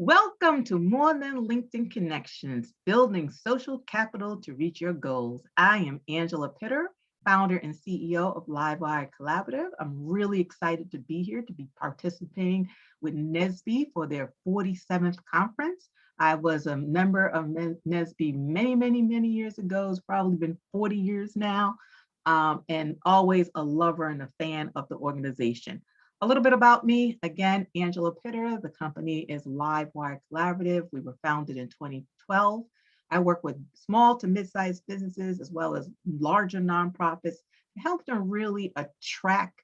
Welcome to More Than LinkedIn Connections, building social capital to reach your goals. I am Angela Pitter, founder and CEO of Livewire Collaborative. I'm really excited to be here to be participating with NSBE for their 47th conference. I was a member of NSBE many years ago. It's probably been 40 years now, and always a lover and a fan of the organization. A little bit about me, again, Angela Pitter. The company is Livewire Collaborative. We were founded in 2012. I work with small to mid-sized businesses as well as larger nonprofits to help them really attract,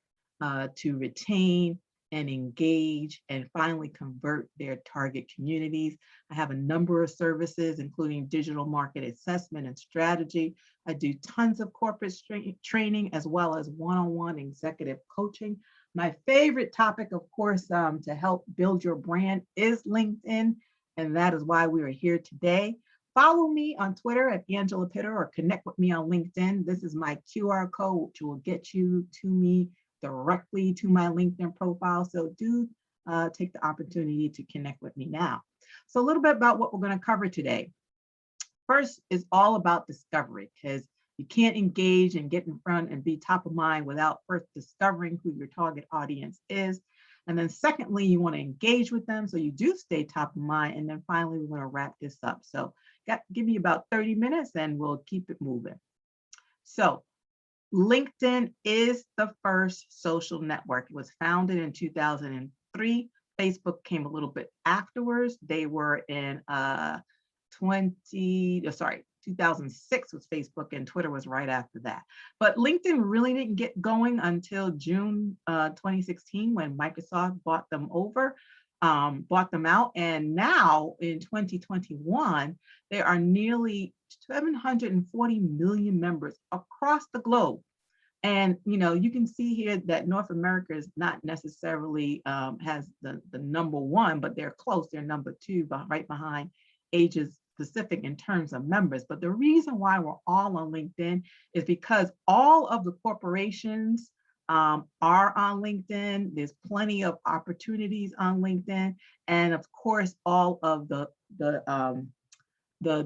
to retain and engage and finally convert their target communities. I have a number of services, including digital market assessment and strategy. I do tons of corporate training as well as one-on-one executive coaching. My favorite topic, of course, to help build your brand is LinkedIn, and that is why we are here today. Follow me on Twitter at Angela Pitter or connect with me on LinkedIn. This is my QR code, which will get you to me directly to my LinkedIn profile. So do take the opportunity to connect with me now. So a little bit about what we're going to cover today. First is all about discovery, because you can't engage and get in front and be top of mind without first discovering who your target audience is. And then secondly, you want to engage with them so you do stay top of mind. And then finally, we're going to wrap this up. So give me about 30 minutes and we'll keep it moving. So LinkedIn is the first social network. It was founded in 2003. Facebook came a little bit afterwards. They were in 2006 was Facebook, and Twitter was right after that. But LinkedIn really didn't get going until June 2016 when Microsoft bought them out. And now in 2021, there are nearly 740 million members across the globe. And you can see here that North America is not necessarily has the number one, but they're close. They're number two, right behind Asia Pacific in terms of members. But the reason why we're all on LinkedIn is because all of the corporations are on LinkedIn. There's plenty of opportunities on LinkedIn. And of course, all of the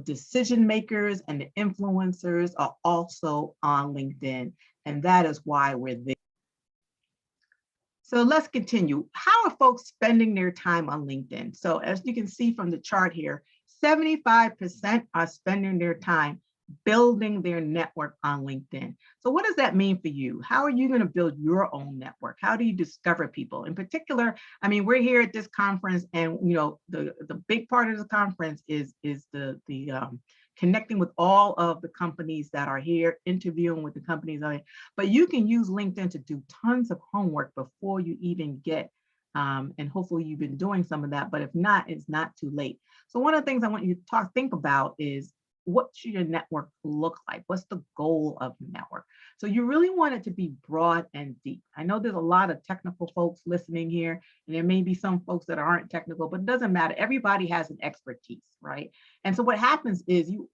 decision makers and the influencers are also on LinkedIn. And that is why we're there. So let's continue. How are folks spending their time on LinkedIn? So as you can see from the chart here, 75% are spending their time building their network on LinkedIn. So what does that mean for you? How are you going to build your own network? How do you discover people? In particular, I mean, we're here at this conference, and the big part of the conference is the connecting with all of the companies that are here, interviewing with the companies. But you can use LinkedIn to do tons of homework before you even get, and hopefully you've been doing some of that, but if not, it's not too late. So one of the things I want you to think about is, what should your network look like? What's the goal of the network? So you really want it to be broad and deep. I know there's a lot of technical folks listening here, and there may be some folks that aren't technical, but it doesn't matter. Everybody has an expertise, right? And so what happens is you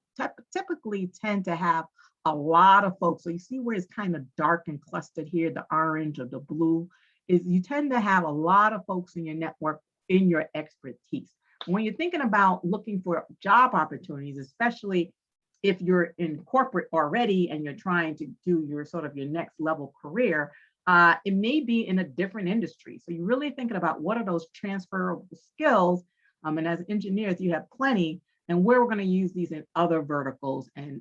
typically tend to have a lot of folks. So you see where it's kind of dark and clustered here, the orange or the blue, is you tend to have a lot of folks in your network in your expertise. When you're thinking about looking for job opportunities, especially if you're in corporate already and you're trying to do your next level career, it may be in a different industry. So you're really thinking about what are those transferable skills. And as engineers, you have plenty, and where we're going to use these in other verticals and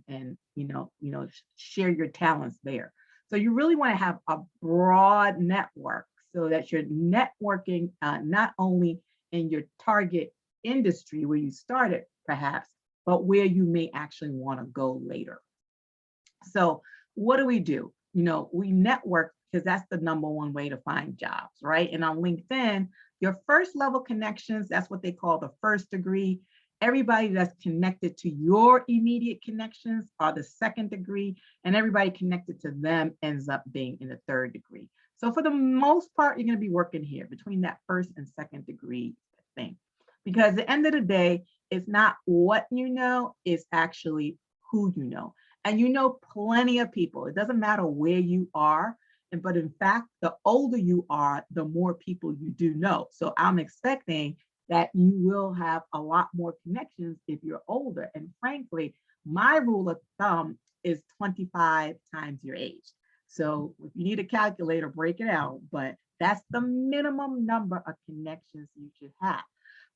share your talents there. So you really want to have a broad network so that you're networking not only in your target industry where you started perhaps, but where you may actually want to go later. So what do? We network because that's the number one way to find jobs, right? And on LinkedIn, your first level connections, that's what they call the first degree. Everybody that's connected to your immediate connections are the second degree, and everybody connected to them ends up being in the third degree. So for the most part, you're going to be working here between that first and second degree thing. Because at the end of the day, it's not what you know, it's actually who you know. And you know plenty of people. It doesn't matter where you are, but in fact, the older you are, the more people you do know. So I'm expecting that you will have a lot more connections if you're older. And frankly, my rule of thumb is 25 times your age. So if you need a calculator, break it out, but that's the minimum number of connections you should have.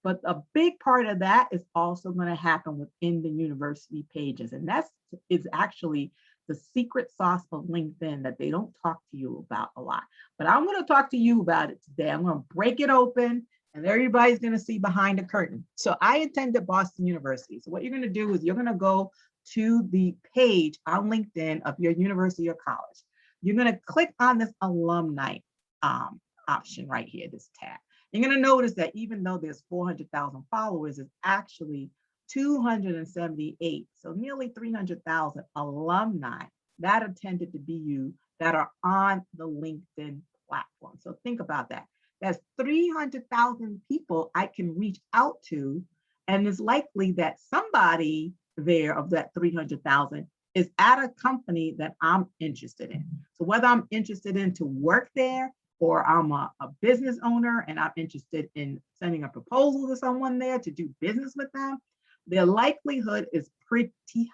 But a big part of that is also going to happen within the university pages. And that's is actually the secret sauce of LinkedIn that they don't talk to you about a lot. But I'm going to talk to you about it today. I'm going to break it open and everybody's going to see behind the curtain. So I attended Boston University. So what you're going to do is you're going to go to the page on LinkedIn of your university or college. You're going to click on this alumni option right here, this tab. You're going to notice that even though there's 400,000 followers, it's actually 278, so nearly 300,000 alumni that attended the BU that are on the LinkedIn platform. So think about that. That's 300,000 people I can reach out to, and it's likely that somebody there of that 300,000 is at a company that I'm interested in. So whether I'm interested in to work there, or I'm a business owner and I'm interested in sending a proposal to someone there to do business with them, the likelihood is pretty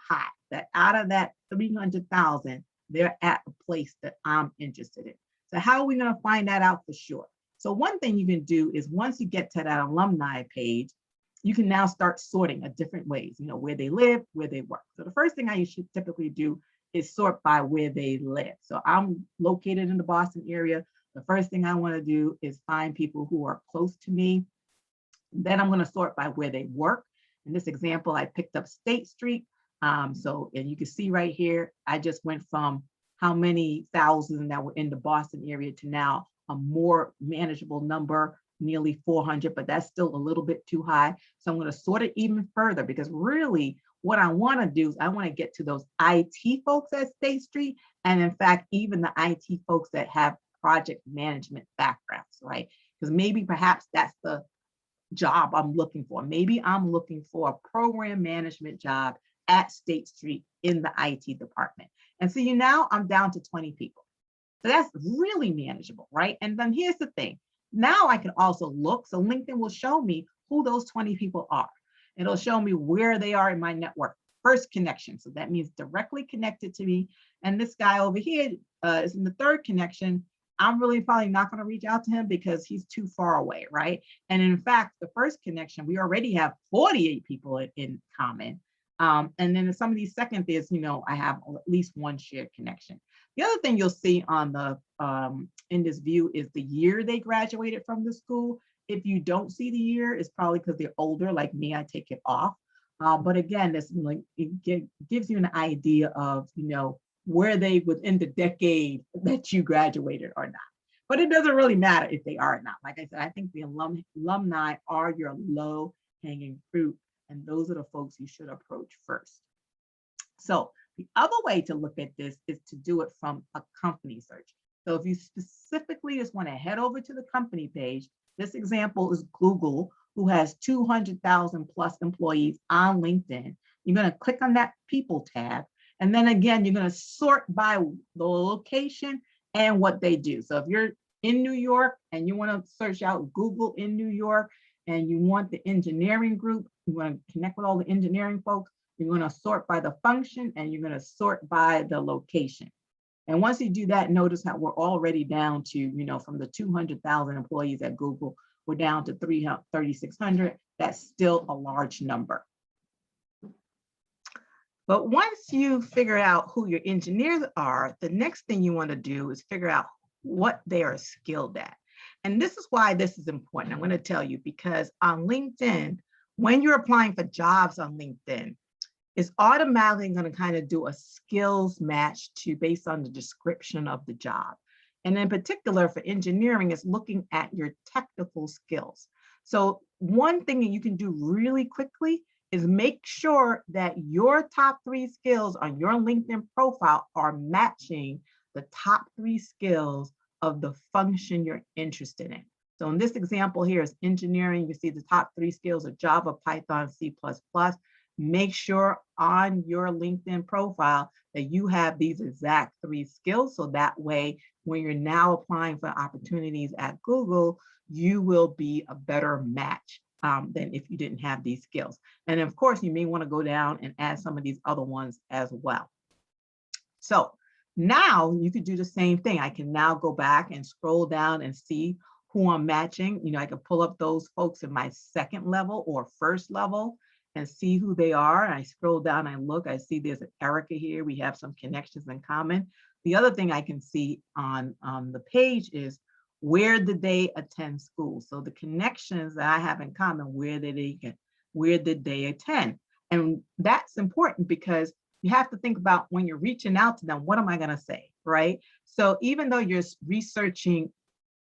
high that out of that 300,000, they're at a place that I'm interested in. So how are we going to find that out for sure? So one thing you can do is once you get to that alumni page, you can now start sorting at different ways, where they live, where they work. So the first thing I should typically do is sort by where they live. So I'm located in the Boston area. The first thing I want to do is find people who are close to me. Then I'm going to sort by where they work. In this example, I picked up State Street. And you can see right here, I just went from how many thousands that were in the Boston area to now a more manageable number, nearly 400, but that's still a little bit too high. So I'm going to sort it even further because really what I want to do is I want to get to those IT folks at State Street. And in fact, even the IT folks that have project management backgrounds, right? Because maybe perhaps that's the job I'm looking for. Maybe I'm looking for a program management job at State Street in the IT department. And so now I'm down to 20 people. So that's really manageable, right? And then here's the thing. Now I can also look. So LinkedIn will show me who those 20 people are. It'll show me where they are in my network. First connection. So that means directly connected to me. And this guy over here is in the third connection. I'm really probably not going to reach out to him because he's too far away, right? And in fact, the first connection, we already have 48 people in common. And then in some of these second is, I have at least one shared connection. The other thing you'll see on the in this view is the year they graduated from the school. If you don't see the year, it's probably because they're older, like me, I take it off. But again, it gives you an idea of, where they within the decade that you graduated or not. But it doesn't really matter if they are or not. Like I said, I think the alumni are your low hanging fruit. And those are the folks you should approach first. So the other way to look at this is to do it from a company search. So if you specifically just want to head over to the company page, this example is Google, who has 200,000 plus employees on LinkedIn. You're going to click on that people tab. And then again, you're going to sort by the location and what they do. So if you're in New York and you want to search out Google in New York and you want the engineering group, you want to connect with all the engineering folks, you're going to sort by the function and you're going to sort by the location. And once you do that, notice how we're already down to, from the 200,000 employees at Google, we're down to 3,600. That's still a large number. But once you figure out who your engineers are, the next thing you want to do is figure out what they are skilled at. And this is why this is important. I'm going to tell you, because on LinkedIn, when you're applying for jobs on LinkedIn, it's automatically going to kind of do a skills match based on the description of the job. And in particular for engineering, it's looking at your technical skills. So one thing that you can do really quickly is make sure that your top 3 skills on your LinkedIn profile are matching the top 3 skills of the function you're interested in. So in this example here is engineering. You see the top 3 skills are Java, Python, C++. Make sure on your LinkedIn profile that you have these exact 3 skills. So that way, when you're now applying for opportunities at Google, you will be a better match than if you didn't have these skills. And of course, you may want to go down and add some of these other ones as well. So now you could do the same thing. I can now go back and scroll down and see who I'm matching. I can pull up those folks in my second level or first level and see who they are. And I scroll down, I look, I see there's an Erica here. We have some connections in common. The other thing I can see on the page is where did they attend school? So the connections that I have in common, where did they attend? And that's important because you have to think about when you're reaching out to them, what am I going to say, right? So even though you're researching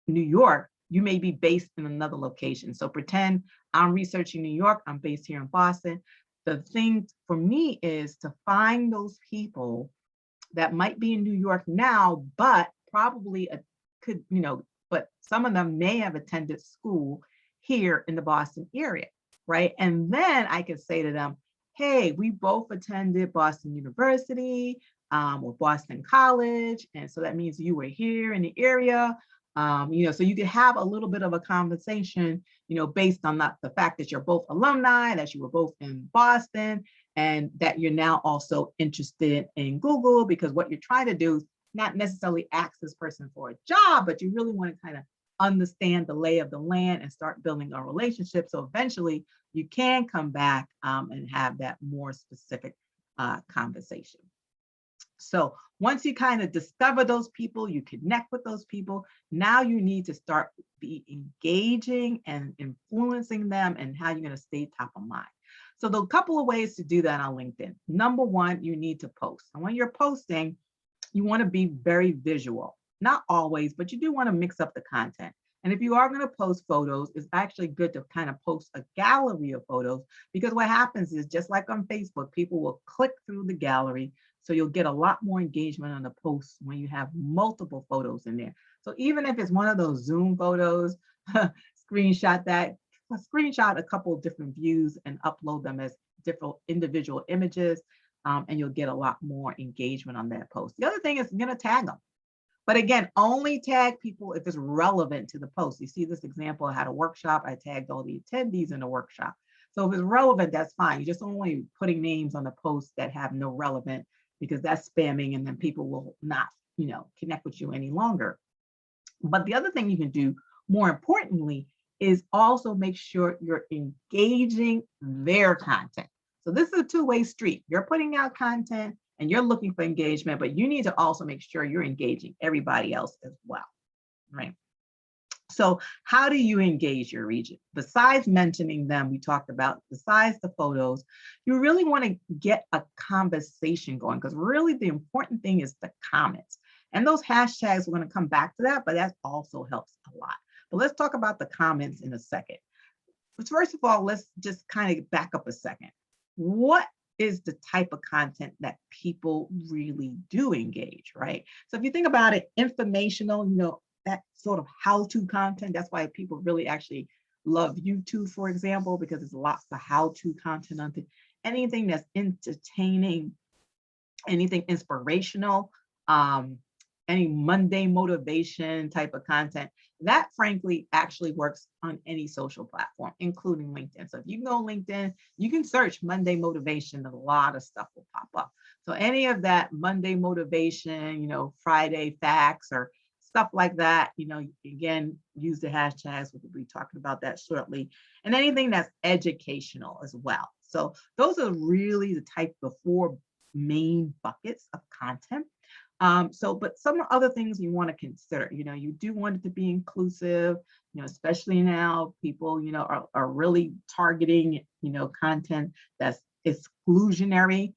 New York, you may be based in another location. So pretend I'm researching New York, I'm based here in Boston. The thing for me is to find those people that might be in New York now, but probably could, but some of them may have attended school here in the Boston area, right? And then I could say to them, hey, we both attended Boston University or Boston College. And so that means you were here in the area. So you could have a little bit of a conversation, based on the fact that you're both alumni, that you were both in Boston, and that you're now also interested in Google, because what you're trying to do is not necessarily ask this person for a job, but you really want to kind of understand the lay of the land and start building a relationship. So eventually you can come back and have that more specific conversation. So once you kind of discover those people, you connect with those people, now you need to start be engaging and influencing them and how you're going to stay top of mind. So there are a couple of ways to do that on LinkedIn. Number one, you need to post. And when you're posting, you want to be very visual. Not always, but you do want to mix up the content. And if you are going to post photos, it's actually good to kind of post a gallery of photos, because what happens is, just like on Facebook, people will click through the gallery. So you'll get a lot more engagement on the posts when you have multiple photos in there. So even if it's one of those Zoom photos, screenshot a couple of different views and upload them as different individual images, and you'll get a lot more engagement on that post. The other thing is, you're going to tag them. But again, only tag people if it's relevant to the post. You see this example, I had a workshop, I tagged all the attendees in the workshop. So if it's relevant, that's fine. You're just only putting names on the posts that have no relevant, because that's spamming and then people will not, connect with you any longer. But the other thing you can do, more importantly, is also make sure you're engaging their content. So this is a two-way street. You're putting out content and you're looking for engagement, but you need to also make sure you're engaging everybody else as well, right? So how do you engage your region? Besides mentioning them, we talked about, besides the photos, you really want to get a conversation going, because really the important thing is the comments. And those hashtags, we're going to come back to that, but that also helps a lot. But let's talk about the comments in a second. First of all, let's just kind of back up a second. What is the type of content that people really do engage, right? So if you think about it, informational, that sort of how-to content, that's why people really actually love YouTube, for example, because there's lots of how-to content on it. Anything that's entertaining, anything inspirational, any Monday motivation type of content, that frankly actually works on any social platform, including LinkedIn. So if you go LinkedIn, you can search Monday motivation and a lot of stuff will pop up. So any of that Monday motivation, Friday facts or stuff like that, again, use the hashtags. We'll be talking about that shortly. And anything that's educational as well. So those are really the four main buckets of content. But some other things you want to consider, you do want it to be inclusive, especially now people, are really targeting, content that's exclusionary.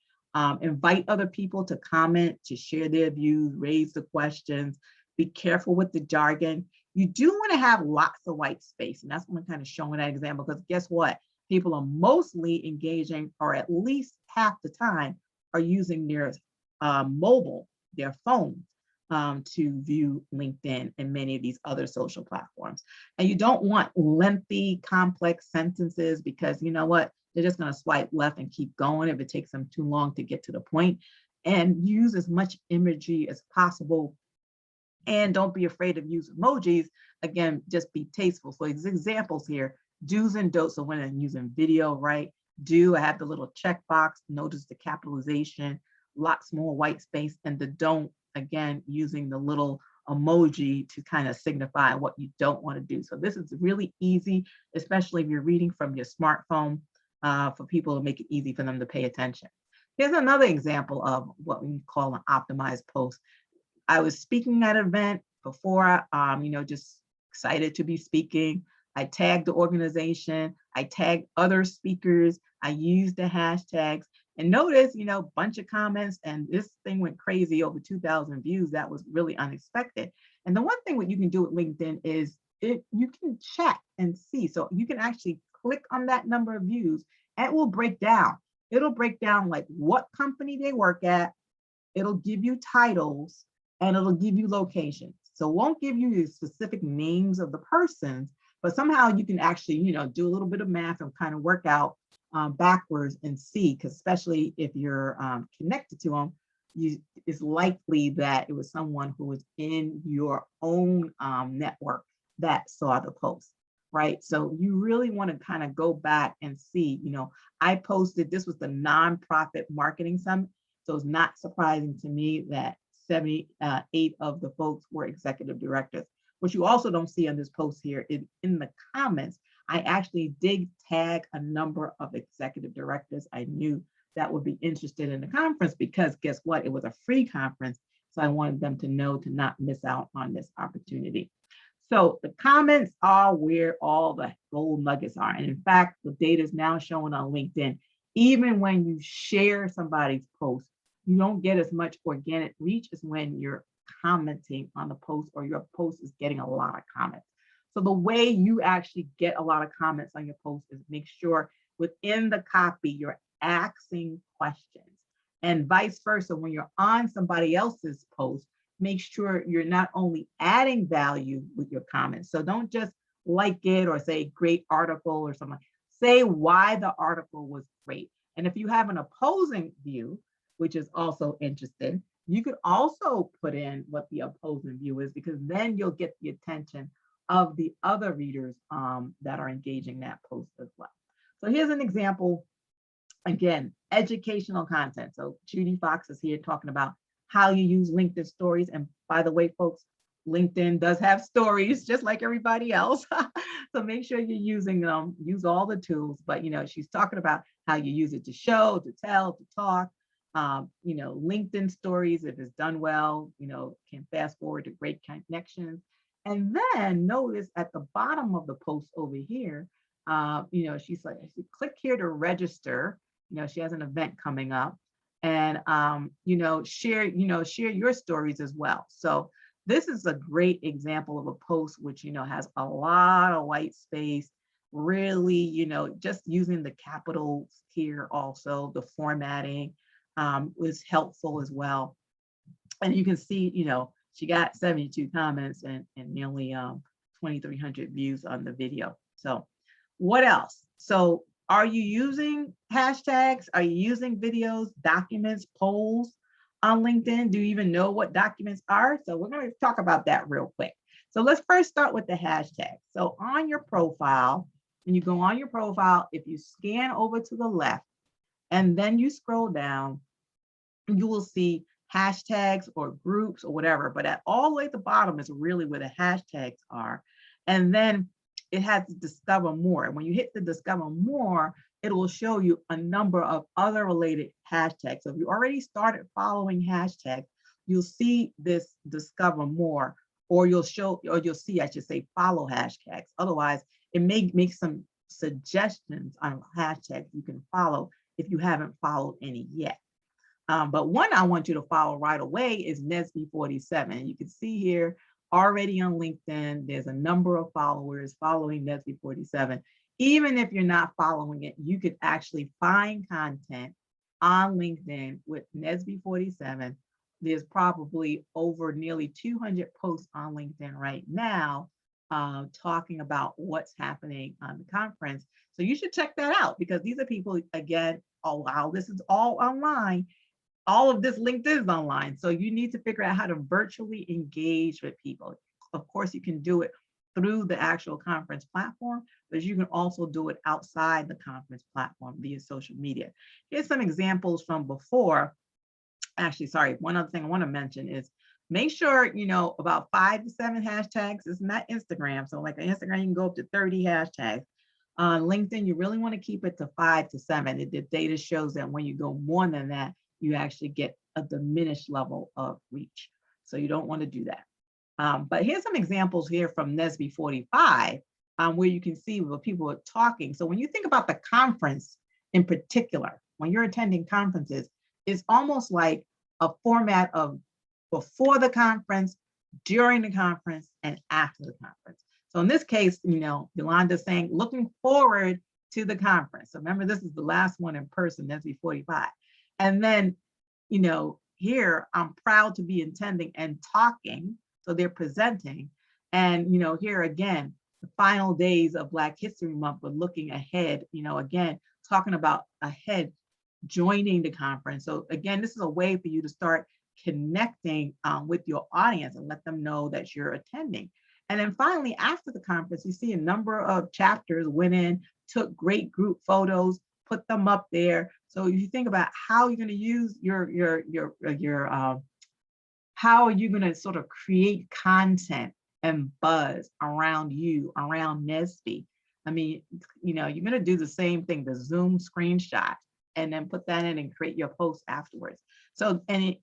Invite other people to comment, to share their views, raise the questions, be careful with the jargon. You do want to have lots of white space. And that's what I'm kind of showing that example, because guess what? People are mostly engaging, or at least half the time are using their mobile, their phone, to view LinkedIn and many of these other social platforms. And you don't want lengthy, complex sentences, because you know what? They're just going to swipe left and keep going if it takes them too long to get to the point. And use as much imagery as possible. And don't be afraid of using emojis. Again, just be tasteful. So these examples here, Do's and don'ts. So when I'm using video, right? Do, I have the little checkbox, notice the capitalization, lots more white space, and the don't, again, using the little emoji to kind of signify what you don't want to do. So this is really easy, especially if you're reading from your smartphone, for people to make it easy for them to pay attention. Here's another example of what we call an optimized post. I was speaking at an event before, just excited to be speaking. I tagged the organization, I tagged other speakers, I used the hashtags, and notice, bunch of comments, and this thing went crazy, over 2,000 views. That was really unexpected. And the one thing what you can do with LinkedIn is you can check and see. So you can actually click on that number of views and it will break down. It'll break down like what company they work at. It'll give you titles and it'll give you locations. So it won't give you the specific names of the persons, but somehow you can actually, do a little bit of math and kind of work out backwards and see, because especially if you're connected to them, it's likely that it was someone who was in your own network that saw the post, right? So you really want to kind of go back and see, I posted, this was the nonprofit marketing summit. So it's not surprising to me that 78 of the folks were executive directors. What you also don't see on this post here is in the comments, I actually did tag a number of executive directors I knew that would be interested in the conference, because guess what? It was a free conference. So I wanted them to know to not miss out on this opportunity. So the comments are where all the gold nuggets are. And in fact, the data is now showing on LinkedIn, even when you share somebody's post, you don't get as much organic reach as when you're commenting on the post or your post is getting a lot of comments. So the way you actually get a lot of comments on your post is make sure within the copy, you're asking questions, and vice versa. When you're on somebody else's post, make sure you're not only adding value with your comments. So don't just like it or say great article or something. Say why the article was great. And if you have an opposing view, which is also interesting, you could also put in what the opposing view is, because then you'll get the attention of the other readers that are engaging that post as well. So here's an example. Again, educational content. So Judy Fox is here talking about how you use LinkedIn stories. And by the way, folks, LinkedIn does have stories just like everybody else. So make sure you're using them, use all the tools. But, she's talking about how you use it to show, to tell, to talk. LinkedIn stories, if it's done well, can fast forward to great connections. And then notice at the bottom of the post over here, she's like, click here to register. She has an event coming up, and share your stories as well. So this is a great example of a post which has a lot of white space, really, just using the capitals here. Also the formatting was helpful as well. And you can see, she got 72 comments and nearly 2,300 views on the video. So what else? So are you using hashtags? Are you using videos, documents, polls on LinkedIn? Do you even know what documents are? So we're going to talk about that real quick. So let's first start with the hashtag. So on your profile, when you go on your profile, if you scan over to the left and then you scroll down, you will see hashtags or groups or whatever, but at all the way at the bottom is really where the hashtags are. And then it has to discover more. And when you hit the discover more, it will show you a number of other related hashtags. So if you already started following hashtags, you'll see this discover more, or you'll see, I should say, follow hashtags. Otherwise, it may make some suggestions on hashtags you can follow if you haven't followed any yet. But one I want you to follow right away is Nesby47. You can see here already on LinkedIn, there's a number of followers following Nesby47. Even if you're not following it, you could actually find content on LinkedIn with Nesby47. There's probably over nearly 200 posts on LinkedIn right now talking about what's happening on the conference. So you should check that out, because these are people, again, oh wow, this is all online. All of this LinkedIn is online. So you need to figure out how to virtually engage with people. Of course, you can do it through the actual conference platform, but you can also do it outside the conference platform via social media. Here's some examples from before. Actually, sorry, one other thing I want to mention is make sure, about 5 to 7 hashtags is not Instagram. So like on Instagram, you can go up to 30 hashtags. On LinkedIn, you really want to keep it to 5 to 7. The data shows that when you go more than that, you actually get a diminished level of reach. So you don't want to do that. But here's some examples here from NSBE 45, where you can see where people are talking. So when you think about the conference in particular, when you're attending conferences, it's almost like a format of before the conference, during the conference, and after the conference. So in this case, Yolanda's saying, looking forward to the conference. So remember, this is the last one in person, NSBE 45. And then, here, I'm proud to be attending and talking. So they're presenting. And, here again, the final days of Black History Month, we're looking ahead, again, talking about ahead, joining the conference. So again, this is a way for you to start connecting with your audience and let them know that you're attending. And then finally, after the conference, you see a number of chapters went in, took great group photos, put them up there. So if you think about how you're going to use how are you going to sort of create content and buzz around you, around NSBE? I mean, you're going to do the same thing, the Zoom screenshot, and then put that in and create your post afterwards. So, and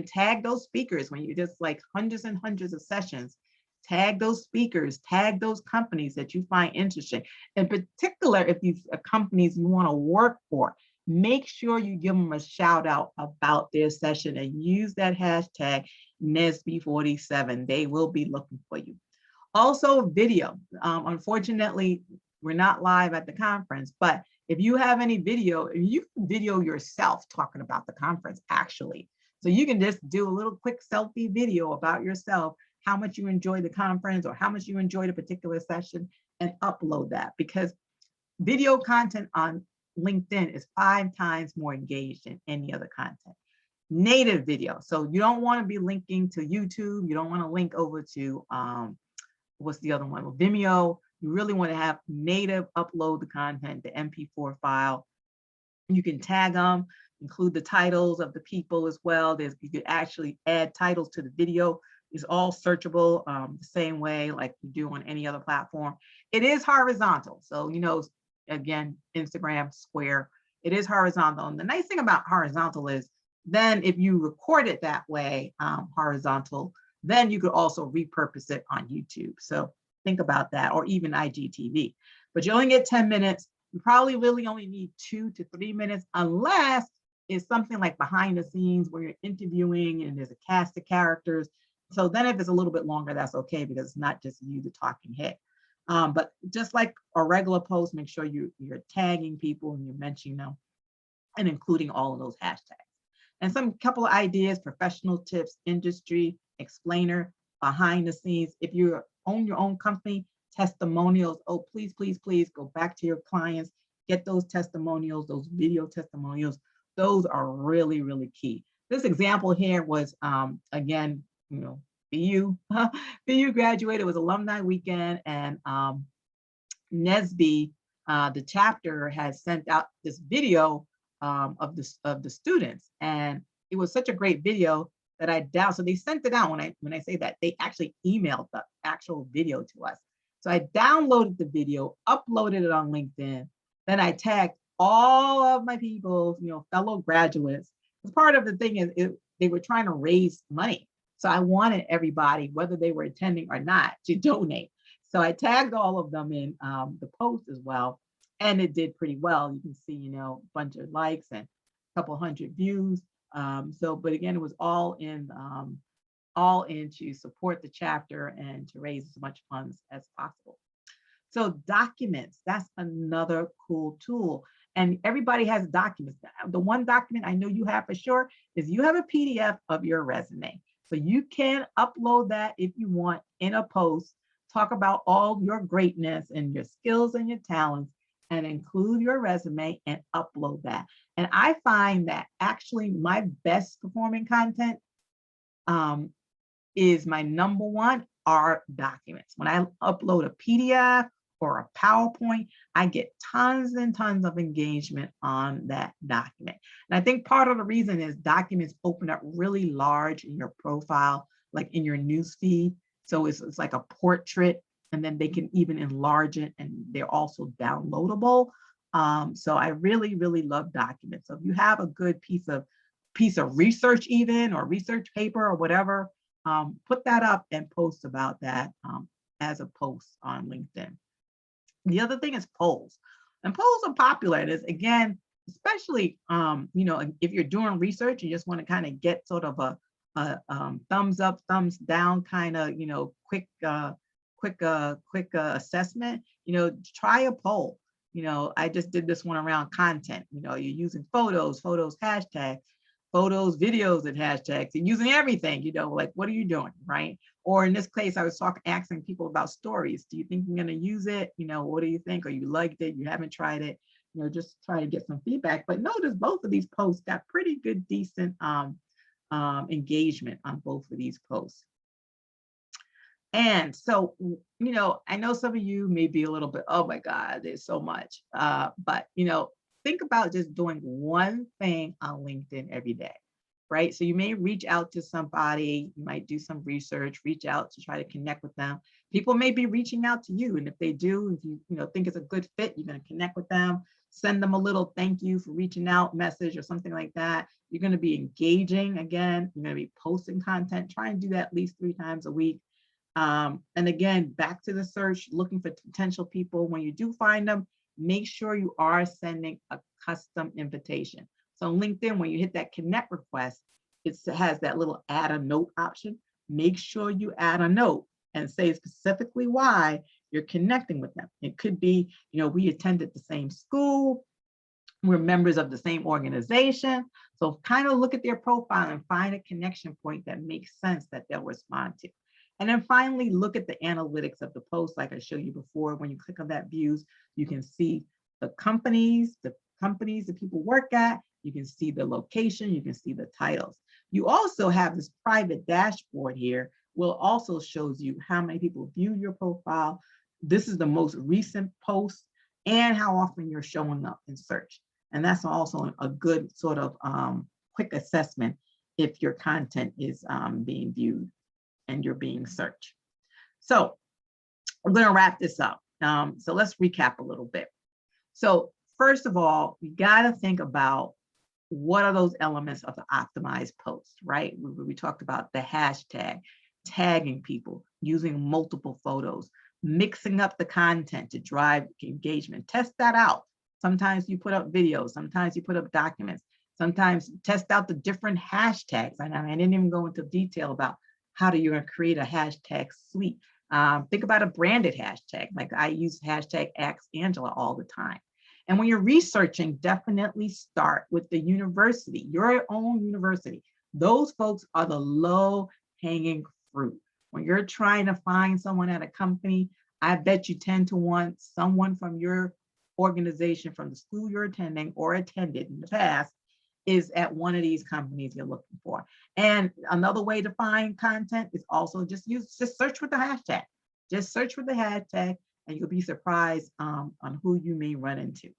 tag those speakers when you just like hundreds and hundreds of sessions. Tag those speakers, tag those companies that you find interesting. In particular, if these are companies you want to work for, make sure you give them a shout out about their session and use that hashtag NSBE 47. They will be looking for you. Also, video. Unfortunately, we're not live at the conference, but if you have any video, you can video yourself talking about the conference, actually. So you can just do a little quick selfie video about yourself, how much you enjoy the conference or how much you enjoyed a particular session, and upload that, because video content on LinkedIn is 5 times more engaged than any other content. Native video. So you don't want to be linking to YouTube. You don't want to link over to, what's the other one? Vimeo. You really want to have native upload the content, the MP4 file. You can tag them, include the titles of the people as well. You could actually add titles to the video. It's all searchable the same way like you do on any other platform. It is horizontal. So, again, Instagram, Square, it is horizontal. And the nice thing about horizontal is then if you record it that way, horizontal, then you could also repurpose it on YouTube. So think about that, or even IGTV. But you only get 10 minutes. You probably really only need 2 to 3 minutes, unless it's something like behind the scenes where you're interviewing and there's a cast of characters. So then if it's a little bit longer, that's okay, because it's not just you, the talking head. But just like a regular post, make sure you're tagging people and you're mentioning them and including all of those hashtags. And some couple of ideas: professional tips, industry, explainer, behind the scenes. If you own your own company, testimonials. Oh, please, please, please go back to your clients, get those testimonials, those video testimonials. Those are really, really key. This example here was, again, BU graduated. It was alumni weekend, and NSBE, the chapter, has sent out this video of the students, and it was such a great video that I downloaded. So they sent it out. When I say that, they actually emailed the actual video to us. So I downloaded the video, uploaded it on LinkedIn, then I tagged all of my people, fellow graduates. Because part of the thing is they were trying to raise money. So I wanted everybody, whether they were attending or not, to donate. So I tagged all of them in the post as well, and it did pretty well. You can see, a bunch of likes and a couple hundred views. But again, it was all in to support the chapter and to raise as much funds as possible. So documents, that's another cool tool. And everybody has documents. The one document I know you have for sure is you have a PDF of your resume. So you can upload that if you want in a post, talk about all your greatness and your skills and your talents, and include your resume and upload that. And I find that actually my best performing content is my number one are documents. When I upload a PDF or a PowerPoint, I get tons and tons of engagement on that document. And I think part of the reason is documents open up really large in your profile, like in your news feed. So it's like a portrait, and then they can even enlarge it, and they're also downloadable. So I really, really love documents. So if you have a good piece of research even, or research paper or whatever, put that up and post about that as a post on LinkedIn. The other thing is polls. And polls are popular. And it's, again, especially, if you're doing research, you just want to kind of get sort of a thumbs up, thumbs down kind of, quick assessment, try a poll. I just did this one around content. You're using photos hashtag, photos, videos, and hashtags, and using everything, like, what are you doing, right? Or in this case, I was asking people about stories. Do you think you're going to use it? What do you think? Or you liked it? You haven't tried it? Just try to get some feedback. But notice both of these posts got pretty good, decent engagement on both of these posts. And so, I know some of you may be a little bit, oh my God, there's so much. But, think about just doing one thing on LinkedIn every day, right? So you may reach out to somebody, you might do some research, reach out to try to connect with them. People may be reaching out to you. And if they do, if you, think it's a good fit, you're going to connect with them, send them a little thank you for reaching out message or something like that. You're going to be engaging again. You're going to be posting content. Try and do that at least 3 times a week. And again, back to the search, looking for potential people. When you do find them, make sure you are sending a custom invitation. So on LinkedIn, when you hit that connect request, it has that little add a note option. Make sure you add a note and say specifically why you're connecting with them. It could be, we attended the same school, we're members of the same organization. So kind of look at their profile and find a connection point that makes sense that they'll respond to. And then finally, look at the analytics of the post. Like I showed you before, when you click on that views, you can see the companies that people work at. You can see the location, you can see the titles. You also have this private dashboard here, will also shows you how many people view your profile. This is the most recent post and how often you're showing up in search. And that's also a good sort of quick assessment if your content is being viewed and you're being searched. So I'm going to wrap this up. So let's recap a little bit. So first of all, you got to think about what are those elements of the optimized post, right? We talked about the hashtag, tagging people, using multiple photos, mixing up the content to drive engagement. Test that out. Sometimes you put up videos, sometimes you put up documents, sometimes test out the different hashtags. I didn't even go into detail about how do you create a hashtag suite. Think about a branded hashtag. Like I use hashtag #AskAngela all the time. And when you're researching, definitely start with the university, your own university. Those folks are the low hanging fruit. When you're trying to find someone at a company, I bet you 10 to 1, someone from your organization, from the school you're attending or attended in the past, is at one of these companies you're looking for. And another way to find content is also just search with the hashtag. Just search with the hashtag and you'll be surprised on who you may run into.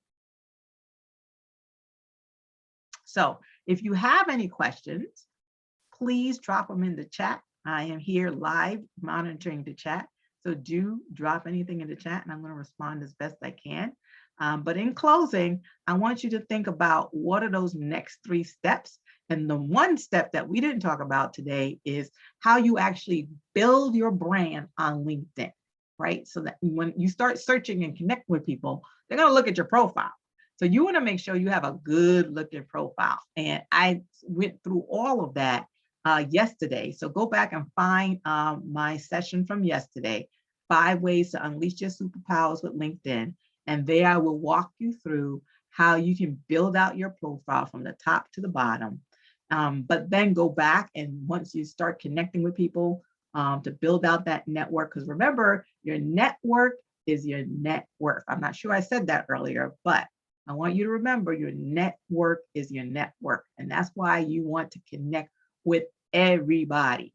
So if you have any questions, please drop them in the chat. I am here live monitoring the chat. So do drop anything in the chat and I'm going to respond as best I can. But in closing, I want you to think about what are those next 3 steps. And the one step that we didn't talk about today is how you actually build your brand on LinkedIn, right? So that when you start searching and connecting with people, they're going to look at your profile. So you want to make sure you have a good looking profile. And I went through all of that yesterday. So go back and find my session from yesterday, 5 ways to unleash your superpowers with LinkedIn. And there I will walk you through how you can build out your profile from the top to the bottom. But then go back and once you start connecting with people to build out that network, because remember, your network is your net worth. I'm not sure I said that earlier, but I want you to remember your network is your network. And that's why you want to connect with everybody.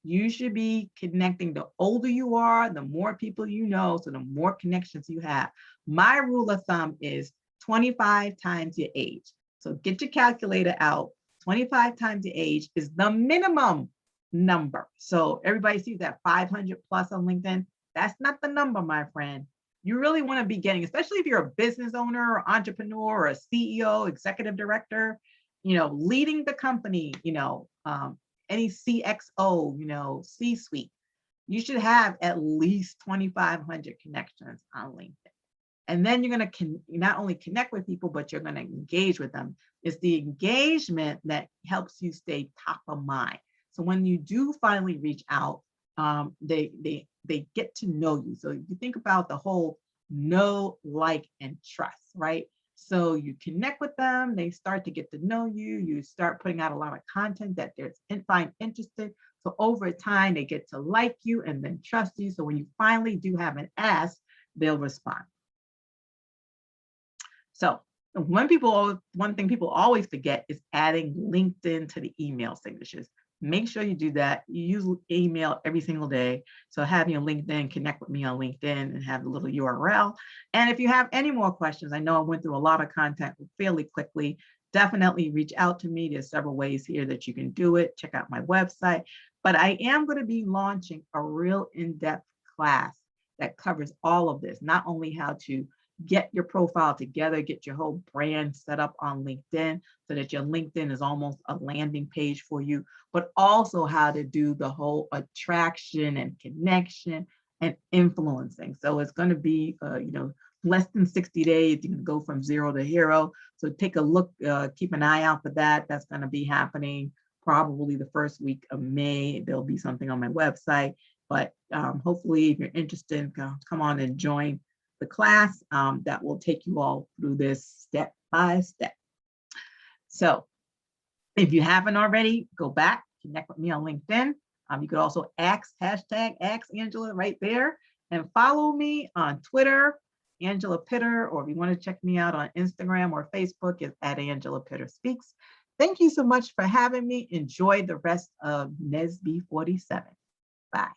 You should be connecting. The older you are, the more people you know, so the more connections you have. My rule of thumb is 25 times your age. So get your calculator out. 25 times your age is the minimum number. So everybody sees that 500 plus on LinkedIn. That's not the number, my friend. You really want to be getting, especially if you're a business owner or entrepreneur or a CEO, executive director, leading the company, any CXO, C-suite, you should have at least 2,500 connections on LinkedIn. And then you're going to not only connect with people, but you're going to engage with them. It's the engagement that helps you stay top of mind. So when you do finally reach out, they get to know you. So you think about the whole know, like, and trust, right? So you connect with them, they start to get to know you, you start putting out a lot of content that they're find interested. So over time, they get to like you and then trust you. So when you finally do have an ask, they'll respond. So one thing people always forget is adding LinkedIn to the email signatures. Make sure you do that. You use email every single day. So have your LinkedIn, connect with me on LinkedIn and have a little URL. And if you have any more questions, I know I went through a lot of content fairly quickly. Definitely reach out to me. There's several ways here that you can do it. Check out my website. But I am going to be launching a real in-depth class that covers all of this, not only how to get your profile together, get your whole brand set up on LinkedIn so that your LinkedIn is almost a landing page for you, but also how to do the whole attraction and connection and influencing. So it's going to be, less than 60 days. You can go from zero to hero. So take a look, keep an eye out for that. That's going to be happening probably the first week of May. There'll be something on my website, but hopefully if you're interested, come on and join the class that will take you all through this step by step. So if you haven't already, go back, connect with me on LinkedIn. You could also hashtag Ask Angela right there, and follow me on Twitter, Angela Pitter, or if you want to check me out on Instagram or Facebook, it's at Angela Pitter Speaks. Thank you so much for having me. Enjoy the rest of NSB 47. Bye.